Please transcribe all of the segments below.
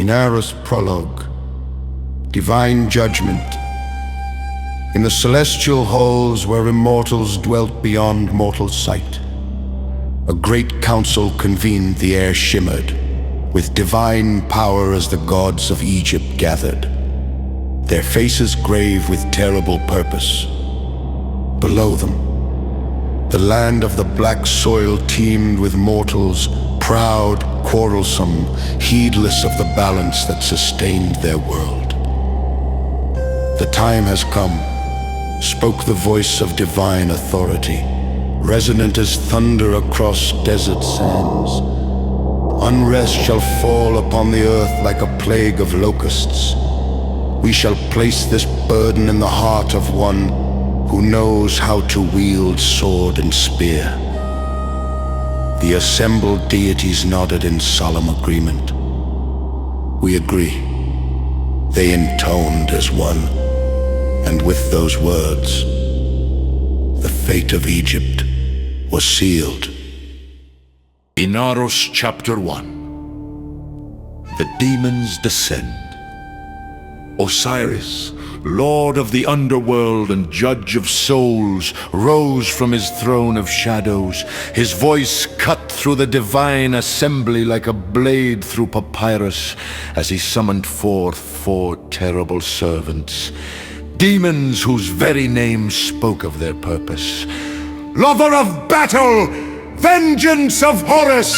Inaros Prologue. Divine Judgment. In the celestial halls where immortals dwelt beyond mortal sight, a great council convened. The air shimmered with divine power as the gods of Egypt gathered, their faces grave with terrible purpose. Below them, the land of the black soil teemed with mortals, proud, quarrelsome, heedless of the balance that sustained their world. The time has come, spoke the voice of divine authority, resonant as thunder across desert sands. Unrest shall fall upon the earth like a plague of locusts. We shall place this burden in the heart of one who knows how to wield sword and spear. The assembled deities nodded in solemn agreement. We agree. They intoned as one, and with those words, the fate of Egypt was sealed. Inaros Chapter 1. The demons descend. Osiris, Lord of the underworld and judge of souls, rose from his throne of shadows. His voice cut through the divine assembly like a blade through papyrus as he summoned forth 4 terrible servants, demons whose very names spoke of their purpose. Lover of battle, vengeance of Horus!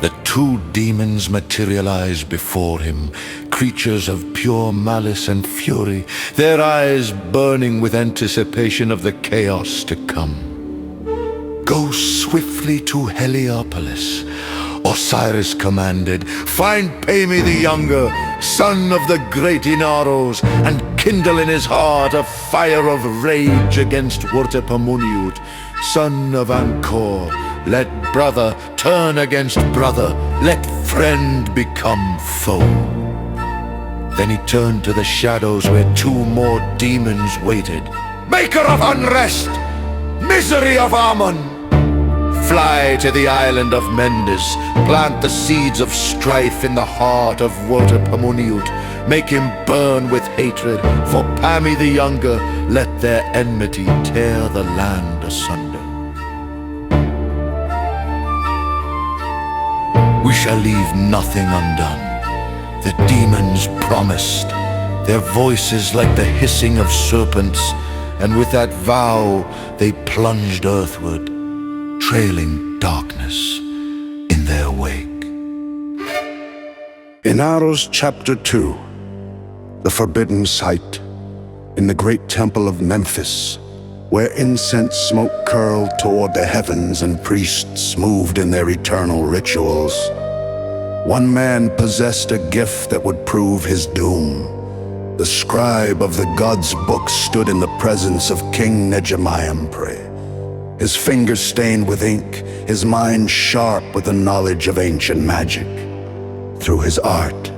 The 2 demons materialized before him, creatures of pure malice and fury, their eyes burning with anticipation of the chaos to come. Go swiftly to Heliopolis, Osiris commanded. Find Pemi the Younger, son of the great Inaros, and kindle in his heart a fire of rage against Pamuniut, son of Ankor. Let brother turn against brother, let friend become foe. Then he turned to the shadows where 2 more demons waited. Maker of unrest, misery of Ammon! Fly to the island of Mendes, plant the seeds of strife in the heart of Pamuniut. Make him burn with hatred, for Pami the Younger, let their enmity tear the land asunder. We shall leave nothing undone. The demons promised, their voices like the hissing of serpents, and with that vow they plunged earthward, trailing darkness in their wake. Inaros Chapter 2. The Forbidden Site. In the great temple of Memphis, where incense smoke curled toward the heavens and priests moved in their eternal rituals, one man possessed a gift that would prove his doom. The scribe of the gods' book stood in the presence of King Negemiah, his fingers stained with ink, his mind sharp with the knowledge of ancient magic. Through his art,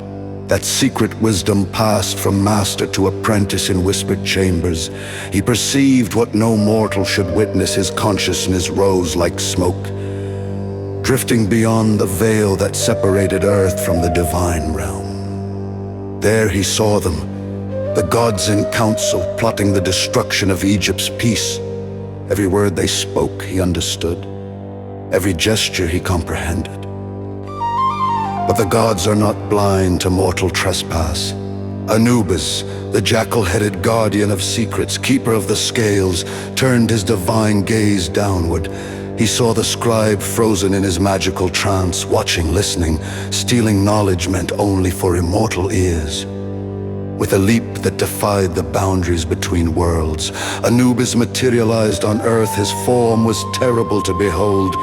that secret wisdom passed from master to apprentice in whispered chambers. He perceived what no mortal should witness. His consciousness rose like smoke, drifting beyond the veil that separated earth from the divine realm. There he saw them, the gods in council, plotting the destruction of Egypt's peace. Every word they spoke he understood, every gesture he comprehended. But the gods are not blind to mortal trespass. Anubis, the jackal-headed guardian of secrets, keeper of the scales, turned his divine gaze downward. He saw the scribe frozen in his magical trance, watching, listening, stealing knowledge meant only for immortal ears. With a leap that defied the boundaries between worlds, Anubis materialized on earth. His form was terrible to behold,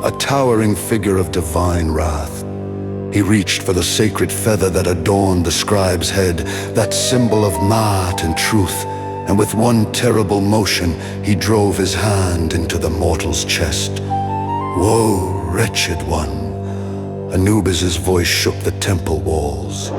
a towering figure of divine wrath. He reached for the sacred feather that adorned the scribe's head, that symbol of Maat and truth, and with one terrible motion, he drove his hand into the mortal's chest. Woe, wretched one! Anubis's voice shook the temple walls.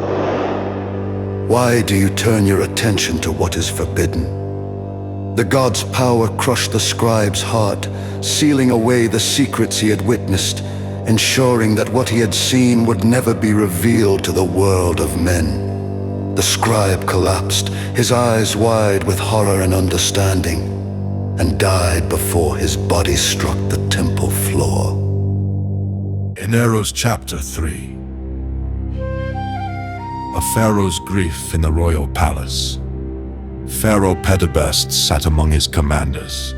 Why do you turn your attention to what is forbidden? The god's power crushed the scribe's heart, sealing away the secrets he had witnessed. ensuring that what he had seen would never be revealed to the world of men. The scribe collapsed, his eyes wide with horror and understanding, and died before his body struck the temple floor. Inaros Chapter 3. A pharaoh's grief in the royal palace. Pharaoh Petibast sat among his commanders,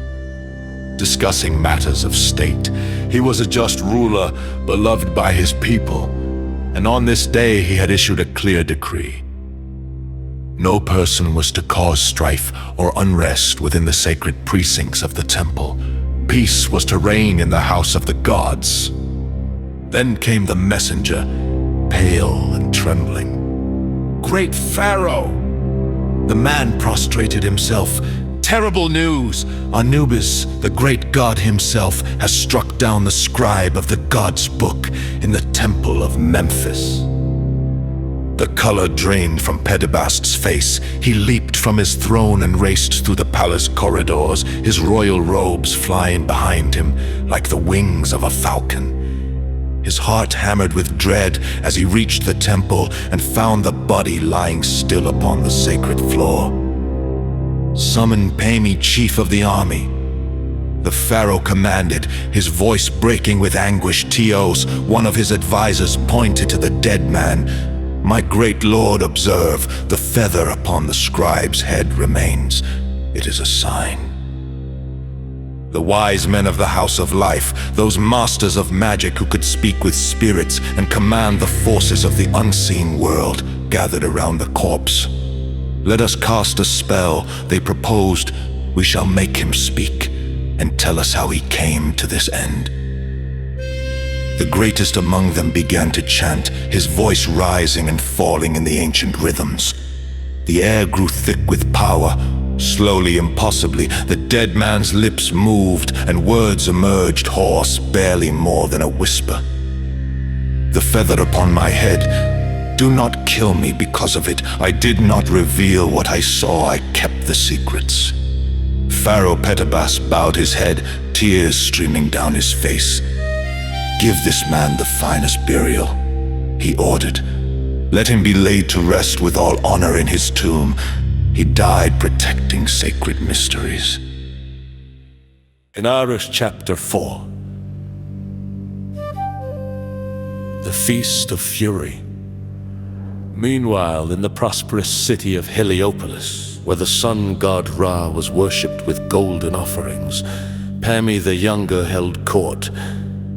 discussing matters of state. He was a just ruler, beloved by his people, and on this day he had issued a clear decree. No person was to cause strife or unrest within the sacred precincts of the temple. Peace was to reign in the house of the gods. Then came the messenger, pale and trembling. "Great Pharaoh!" The man prostrated himself. "Terrible news! Anubis, the great god himself, has struck down the scribe of the god's book in the temple of Memphis." The color drained from Petibast's face. He leaped from his throne and raced through the palace corridors, his royal robes flying behind him like the wings of a falcon. His heart hammered with dread as he reached the temple and found the body lying still upon the sacred floor. "Summon Pemi, chief of the army," the pharaoh commanded, his voice breaking with anguish. Teos, one of his advisors, pointed to the dead man. "My great lord, observe, the feather upon the scribe's head remains. It is a sign." The wise men of the House of Life, those masters of magic who could speak with spirits and command the forces of the unseen world, gathered around the corpse. "Let us cast a spell," they proposed. "We shall make him speak and tell us how he came to this end." The greatest among them began to chant, his voice rising and falling in the ancient rhythms. The air grew thick with power. Slowly, impossibly, the dead man's lips moved and words emerged, hoarse, barely more than a whisper. "The feather upon my head, do not kill me because of it. I did not reveal what I saw, I kept the secrets." Pharaoh Petibast bowed his head, tears streaming down his face. "Give this man the finest burial," he ordered. "Let him be laid to rest with all honor in his tomb. He died protecting sacred mysteries." Inaros Chapter 4. The Feast of Fury. Meanwhile, in the prosperous city of Heliopolis, where the sun god Ra was worshipped with golden offerings, Pemi the Younger held court.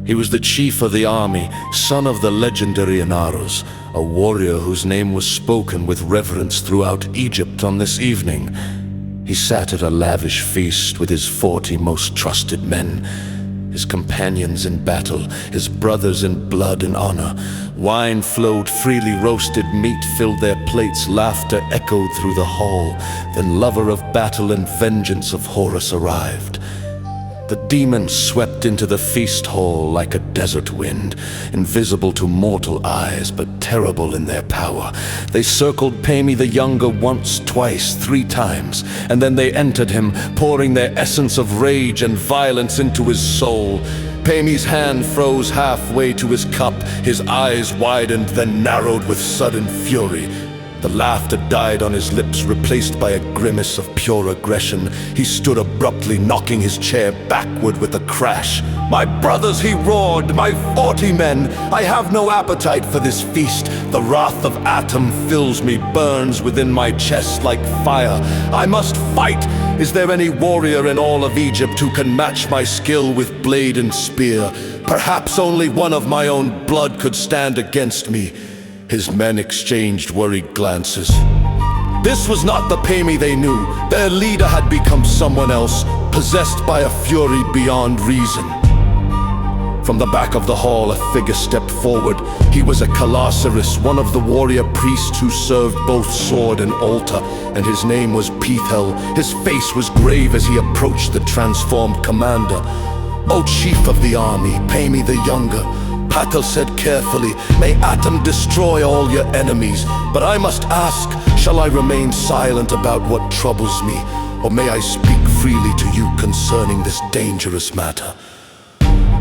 He was the chief of the army, son of the legendary Inaros, a warrior whose name was spoken with reverence throughout Egypt on this evening. He sat at a lavish feast with his 40 most trusted men, his companions in battle, his brothers in blood and honor. Wine flowed freely, roasted meat filled their plates, laughter echoed through the hall. Then lover of battle and vengeance of Horus arrived. The demons swept into the feast hall like a desert wind, invisible to mortal eyes, but terrible in their power. They circled Pemi the Younger once, twice, 3 times, and then they entered him, pouring their essence of rage and violence into his soul. Pemi's hand froze halfway to his cup, his eyes widened, then narrowed with sudden fury. The laughter died on his lips, replaced by a grimace of pure aggression. He stood abruptly, knocking his chair backward with a crash. "My brothers," he roared, "my 40 men! I have no appetite for this feast. The wrath of Atum fills me, burns within my chest like fire. I must fight! Is there any warrior in all of Egypt who can match my skill with blade and spear? Perhaps only one of my own blood could stand against me." His men exchanged worried glances. This was not the Pemi they knew. Their leader had become someone else, possessed by a fury beyond reason. From the back of the hall, a figure stepped forward. He was a Kalasiris, one of the warrior priests who served both sword and altar, and his name was Pithel. His face was grave as he approached the transformed commander. "O chief of the army, Pemi the Younger," Patel said carefully, "may Atum destroy all your enemies, but I must ask, shall I remain silent about what troubles me, or may I speak freely to you concerning this dangerous matter?"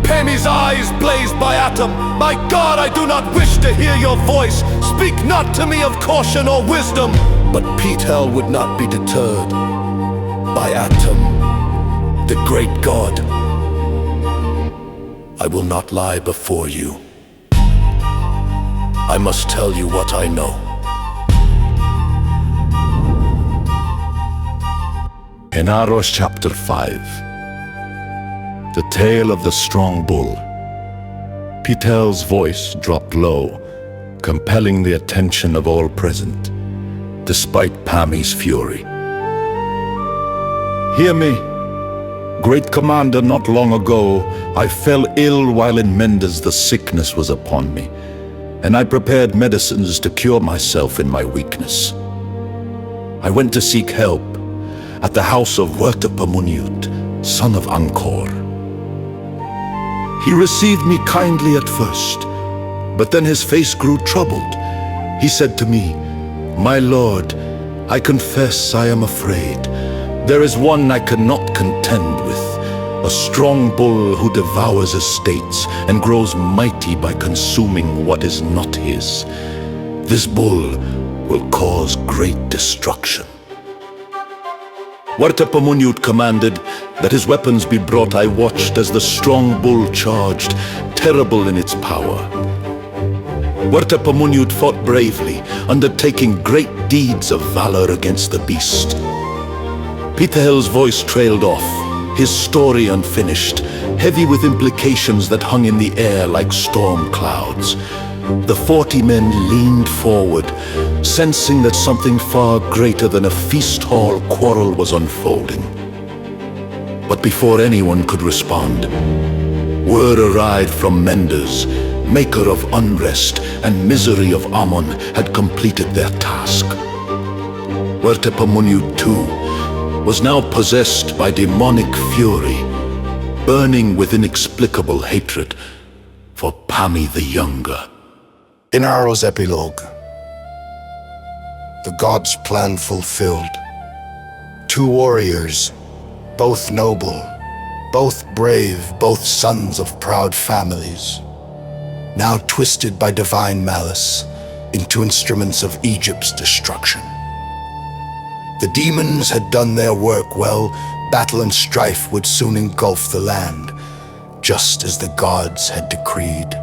Pemi's eyes blazed by Atom. My God, I do not wish to hear your voice. Speak not to me of caution or wisdom. But Petel would not be deterred by Atom, the great god. I will not lie before you. I must tell you what I know. Inaros chapter 5. The tale of the strong bull. Petel's voice dropped low, compelling the attention of all present, despite Pami's fury. Hear me, great commander. Not long ago, I fell ill while in Mendes. The sickness was upon me, and I prepared medicines to cure myself in my weakness. I went to seek help at the house of Pamuniut, son of Angkor. He received me kindly at first, but then his face grew troubled. He said to me, "My lord, I confess I am afraid. There is one I cannot contend with, a strong bull who devours estates and grows mighty by consuming what is not his. This bull will cause great destruction." Pamuniut commanded that his weapons be brought. I watched as the strong bull charged, terrible in its power. Pamuniut fought bravely, undertaking great deeds of valor against the beast. Petel's voice trailed off, his story unfinished, heavy with implications that hung in the air like storm clouds. The 40 men leaned forward, sensing that something far greater than a feast hall quarrel was unfolding. But before anyone could respond, word arrived from Mendes, maker of unrest and misery of Ammon, had completed their task. Pamuniut too was now possessed by demonic fury, burning with inexplicable hatred for Pami the Younger. Inaros Epilogue. The god's plan fulfilled. 2 warriors, both noble, both brave, both sons of proud families, now twisted by divine malice into instruments of Egypt's destruction. The demons had done their work well. Battle and strife would soon engulf the land, just as the gods had decreed.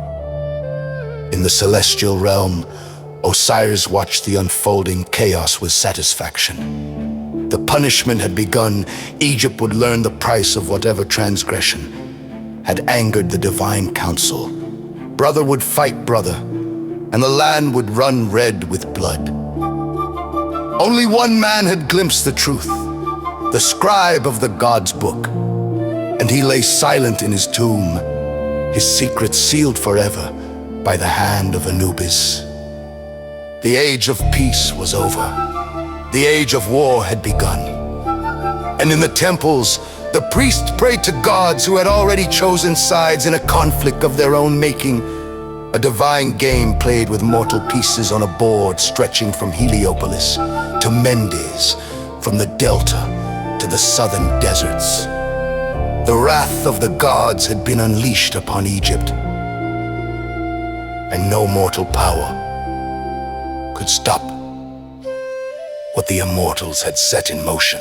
In the celestial realm, Osiris watched the unfolding chaos with satisfaction. The punishment had begun. Egypt would learn the price of whatever transgression had angered the divine council. Brother would fight brother, and the land would run red with blood. Only one man had glimpsed the truth, the scribe of the god's book, and he lay silent in his tomb, his secret sealed forever by the hand of Anubis. The age of peace was over. The age of war had begun. And in the temples, the priests prayed to gods who had already chosen sides in a conflict of their own making, a divine game played with mortal pieces on a board stretching from Heliopolis to Mendes, from the delta to the southern deserts. The wrath of the gods had been unleashed upon Egypt, and no mortal power could stop what the immortals had set in motion.